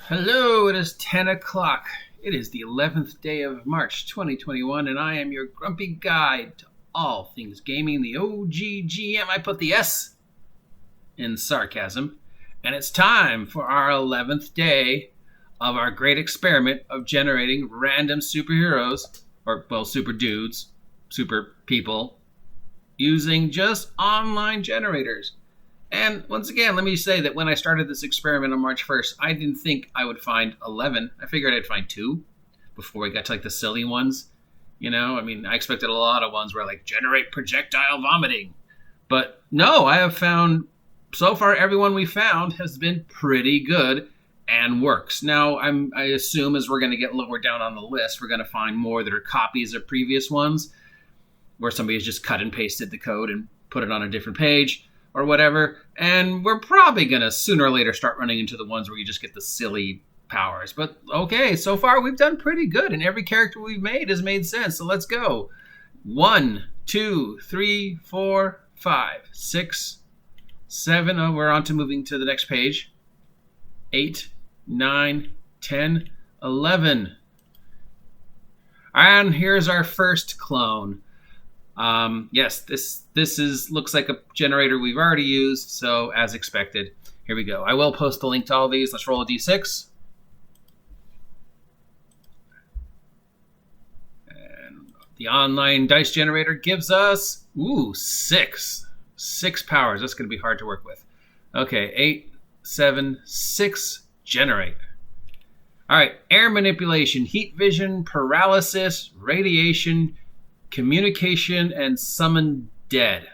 Hello, it is 10 o'clock. It is the 11th day of March 2021, and I am your grumpy guide to all things gaming, the OGGM. I put the S in sarcasm, and it's time for our 11th day of our great experiment of generating random superheroes, or, well, super dudes, super people, using just online generators. And once again, let me say that when I started this experiment on March 1st, I didn't think I would find 11. I figured I'd find 2 before we got to like the silly ones. I expected a lot of ones where like generate projectile vomiting. But no, I have found so far everyone we found has been pretty good and works. Now, I assume as we're going to get lower down on the list, we're going to find more that are copies of previous ones where somebody has just cut and pasted the code and put it on a different page or whatever, and we're probably going to sooner or later start running into the ones where you just get the silly powers. But okay, so far we've done pretty good, and every character we've made has made sense, so let's go. 1, 2, 3, 4, 5, 6, 7, oh, we're on to moving to the next page. 8, 9, 10, 11. And here's our first clone. Yes, this looks like a generator we've already used, so as expected. Here we go. I will post a link to all these. Let's roll a d6. And the online dice generator gives us, 6. 6 powers. That's going to be hard to work with. Okay, 8, 7, 6, generate. All right, air manipulation, heat vision, paralysis, radiation, communication, and summon dead.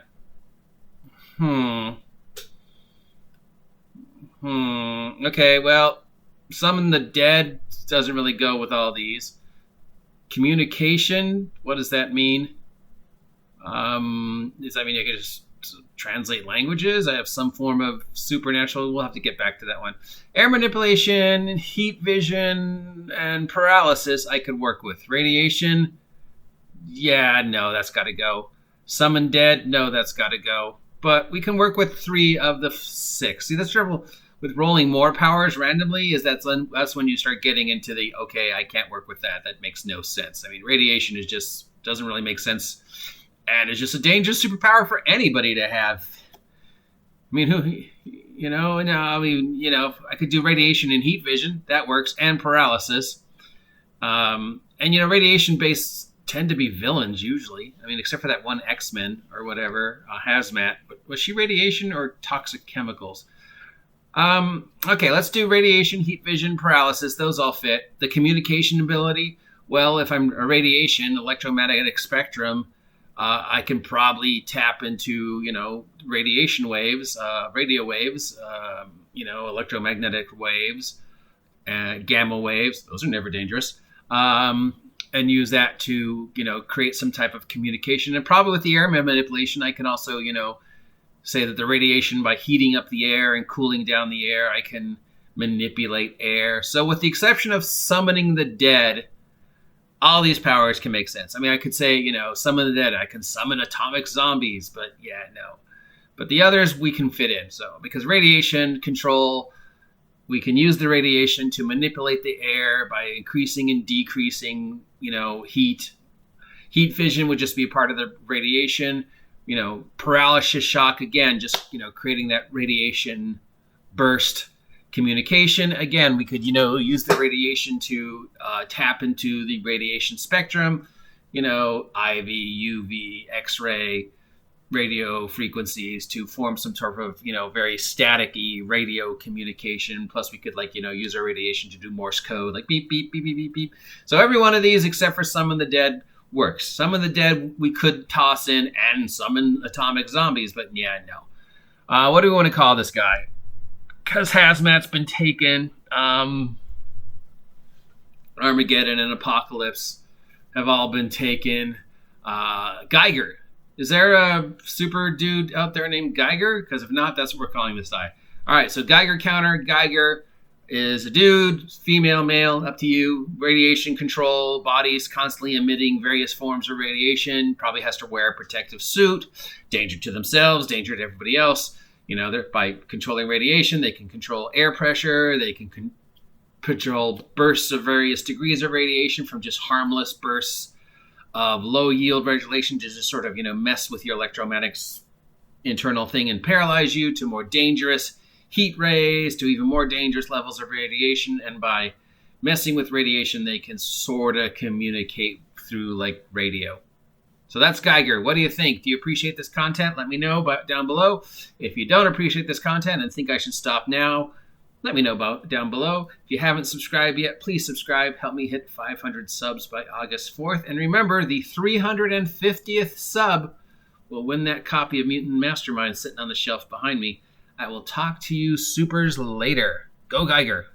Okay, well, summon the dead doesn't really go with all these. Communication, what does that mean? Does that mean I can just translate languages? I have some form of supernatural. We'll have to get back to that one. Air manipulation, heat vision, and paralysis I could work with. Radiation, yeah, no, that's got to go. Summon dead, no, that's got to go. But we can work with 3 of the 6. See, that's trouble with rolling more powers randomly is that's when you start getting into the, okay, I can't work with that. That makes no sense. I mean, radiation is just doesn't really make sense, and it's just a dangerous superpower for anybody to have. I mean, I could do radiation and heat vision. That works, and paralysis. Radiation-based tend to be villains usually. I mean, except for that one X-Men or whatever, Hazmat. But was she radiation or toxic chemicals? Okay, let's do radiation, heat vision, paralysis. Those all fit. The communication ability, well, if I'm a radiation, electromagnetic spectrum, I can probably tap into, radiation waves, radio waves, electromagnetic waves, gamma waves. Those are never dangerous. And use that to, create some type of communication. And probably with the air manipulation, I can also, say that the radiation, by heating up the air and cooling down the air, I can manipulate air. So with the exception of summoning the dead, all these powers can make sense. I mean, I could say, summon the dead. I can summon atomic zombies, but yeah, no. But the others we can fit in. So because radiation control, we can use the radiation to manipulate the air by increasing and decreasing, heat. Heat vision would just be a part of the radiation. Paralysis shock, again, just, creating that radiation burst. Communication, again, we could, use the radiation to tap into the radiation spectrum, IV, UV, X-ray, radio frequencies to form some sort of, very static-y radio communication. Plus we could use our radiation to do Morse code, like beep, beep, beep, beep, beep, beep. So every one of these, except for Summon the Dead, works. Summon the Dead we could toss in and summon atomic zombies, but yeah, no. What do we want to call this guy? Because Hazmat's been taken, Armageddon and Apocalypse have all been taken. Geiger. Is there a super dude out there named Geiger? Because if not, that's what we're calling this guy. All right, so Geiger counter. Geiger is a dude, female, male, up to you. Radiation control, bodies constantly emitting various forms of radiation. Probably has to wear a protective suit. Danger to themselves, danger to everybody else. By controlling radiation, they can control air pressure. They can patrol bursts of various degrees of radiation, from just harmless bursts of low yield radiation to just sort of, mess with your electromagnetics internal thing and paralyze you, to more dangerous heat rays, to even more dangerous levels of radiation. And by messing with radiation, they can sort of communicate through like radio. So that's Geiger. What do you think? Do you appreciate this content? Let me know down below. If you don't appreciate this content and think I should stop now, let me know down below. If you haven't subscribed yet, please subscribe. Help me hit 500 subs by August 4th. And remember, the 350th sub will win that copy of Mutant Mastermind sitting on the shelf behind me. I will talk to you supers later. Go Geiger.